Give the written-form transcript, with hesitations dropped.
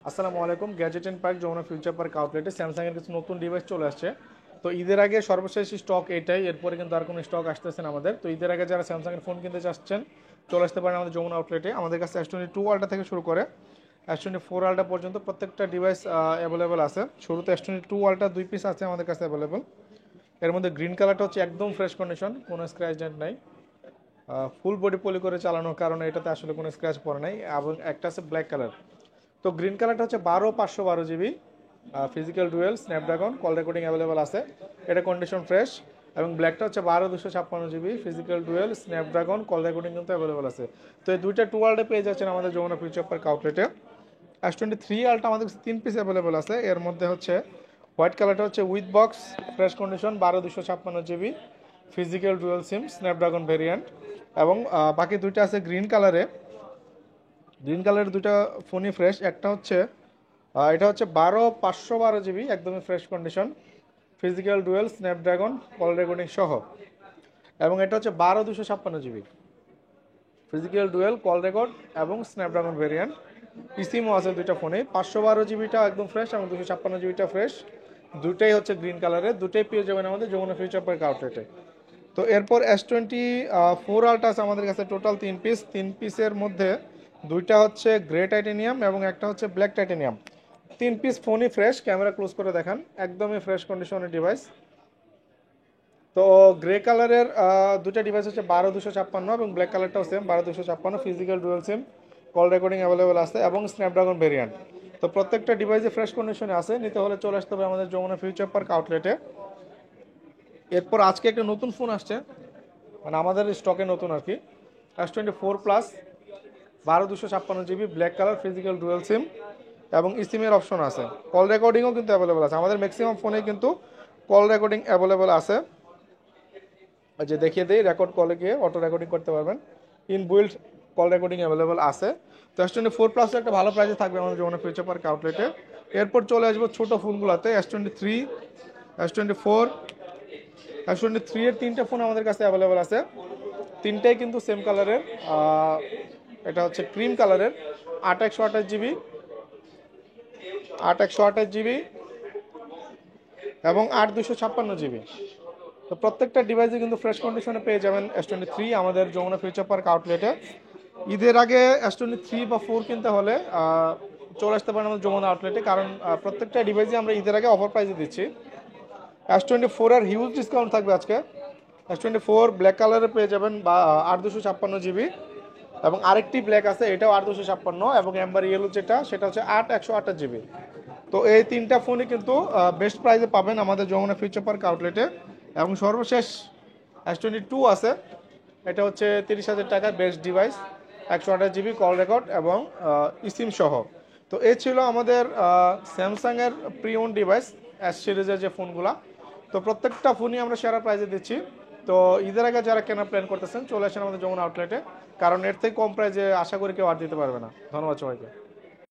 আসসালামু আলাইকুম। Gadget and park Jamuna future park আউটলেটে স্যামসাং এর কিছু নতুন ডিভাইস চলে আসছে। তো ঈদের আগে সর্বশেষ স্টক এটাই, এরপরে কিন্তু আর কোনো স্টক আসতেছে না আমাদের। তো ঈদের আগে যারা স্যামসাং এর ফোন কিনতে চাচ্ছেন চলে আসতে পারেন আমাদের যমুনা আউটলেটে। আমাদের কাছে S22 আলট্রা থেকে শুরু করে S24 আলট্রা পর্যন্ত প্রত্যেকটা ডিভাইস অ্যাভেলেবেল আছে। শুরুতে S22 আলট্রা 2 পিস আছে আমাদের কাছে অ্যাভেলেবেল। এর মধ্যে গ্রিন কালারটা হচ্ছে একদম ফ্রেশ কন্ডিশন, কোনো স্ক্র্যাচ ডেন্ট নাই। ফুল বডি পলি করে চালানোর কারণে এটাতে আসলে কোনো স্ক্র্যাচ পড়ে নাই। এবং একটা আছে ব্ল্যাক কালার। তো গ্রিন কালারটা হচ্ছে 512 GB, physical dual Snapdragon, call recording available আছে। এটা কন্ডিশন ফ্রেশ। এবং ব্ল্যাকটা হচ্ছে 12256 GB, physical dual Snapdragon, call recording কিন্তু অ্যাভেলেবল আছে। তো এই দুইটা টুয়ালডে পেয়ে যাচ্ছেন আমাদের যমুনা ফিউচার পার্ক আউটলেটে। S23 আলট্রা আমাদের 3 পিস অ্যাভেলেবল আছে। এর মধ্যে হচ্ছে হোয়াইট কালারটা হচ্ছে with box, fresh condition, 12256 GB, physical dual SIM, Snapdragon variant. এবং বাকি দুইটা আছে গ্রিন কালারে। গ্রিন কালারের দুইটা ফোনই ফ্রেশ। একটা হচ্ছে এটা হচ্ছে 12512 GB, একদমই fresh condition, physical dual Snapdragon, call recording সহ। এবং এটা হচ্ছে 12256 GB, physical dual, call record এবং স্ন্যাপড্রাগন ভেরিয়েন্ট। ইসিমও আছে দুইটা ফোনে। 512 জিবিটা একদম ফ্রেশ এবং 256 জিবিটা ফ্রেশ। দুটাই হচ্ছে গ্রিন কালারের, দুটাই পেয়ে যাবেন আমাদের যমুনা ফিউচার পার্ক আউটলেটে। তো এরপর S24 আলট্রা আছে আমাদের কাছে টোটাল 3 পিস। 3 পিসের মধ্যে দুইটা হচ্ছে গ্রে টাইটেনিয়াম এবং একটা হচ্ছে ব্ল্যাক টাইটেনিয়াম। 3 পিস ফোনই ফ্রেশ। ক্যামেরা ক্লোজ করে দেখান, একদমই ফ্রেশ কন্ডিশনের ডিভাইস। তো গ্রে কালারের দুটা ডিভাইস হচ্ছে 12256 এবং ব্ল্যাক কালারটাও same 12256, physical dual SIM, call recording available আছে এবং স্ন্যাপড্রাগন ভেরিয়েন্ট। তো প্রত্যেকটা ডিভাইসে ফ্রেশ কন্ডিশনে আছে। নিতে হলে চলে আসতে হবে আমাদের যমুনা ফিউচার পার্ক আউটলেটে। এরপর আজকে একটা নতুন ফোন আসছে, মানে আমাদের স্টকে নতুন আর কি। S24 plus, 12256 GB, black colour, physical dual SIM এবং ইসিমের অপশন আছে। কল রেকর্ডিংও কিন্তু অ্যাভেলেবল আছে। আমাদের ম্যাক্সিমাম ফোনে কিন্তু কল রেকর্ডিং অ্যাভেলেবল আছে। যে দেখিয়ে দিই, রেকর্ড কলে গিয়ে অটো রেকর্ডিং করতে পারবেন। ইনবিল্ট কল রেকর্ডিং অ্যাভেলেবল আছে। তো S24 প্লাস একটা ভালো প্রাইসে থাকবে আমাদের যমুনা ফিউচার পার্ক আউটলেটে। এরপর চলে আসবো ছোটো ফোনগুলোতে। S23, S24, S23 এর তিনটে ফোন আমাদের কাছে অ্যাভেলেবল আছে। তিনটাই কিন্তু সেম কালারের। এটা হচ্ছে ক্রিম কালারের, 8 128 GB, 8 128 GB এবং 8 256 GB। তো প্রত্যেকটা ডিভাইসে কিন্তু ফ্রেশ কন্ডিশনে পেয়ে যাবেন S23 আমাদের যমুনা ফিউচার পার্ক আউটলেটে। ঈদের আগে S23 বা 4 কিনতে হলে চলে আসতে পারেন আমাদের যমুনা আউটলেটে, কারণ প্রত্যেকটা ডিভাইসে আমরা ঈদের আগে অফার প্রাইসে দিচ্ছি। S24 এর হিউজ ডিসকাউন্ট থাকবে আজকে। S24 ব্ল্যাক কালারে পেয়ে যাবেন বা 8 256 GB, এবং আরেকটি ব্ল্যাক আছে, এটাও 8 256, এবং এম্বার ইয়েলো যেটা সেটা হচ্ছে 8 128 GB। তো এই তিনটা ফোনই কিন্তু বেস্ট প্রাইসে পাবেন আমাদের যমুনা ফিউচার পার্ক আউটলেটে। এবং সর্বশেষ S22 আছে, এটা হচ্ছে 30,000 টাকার best device, 128 GB, call record এবং ইসিম সহ। তো এই ছিল আমাদের স্যামসাংয়ের প্রি ওন ডিভাইস, এস সিরিজের যে ফোনগুলা। তো প্রত্যেকটা ফোনই আমরা সেরা প্রাইসে দিচ্ছি। তো ঈদের আগে যারা কেনার প্ল্যান করতেছেন চলে আসেন আমাদের যমুনা আউটলেটে, কারণ এর থেকে কম প্রাইসে আশা করি কেউ আর দিতে পারবে না। ধন্যবাদ সবাইকে।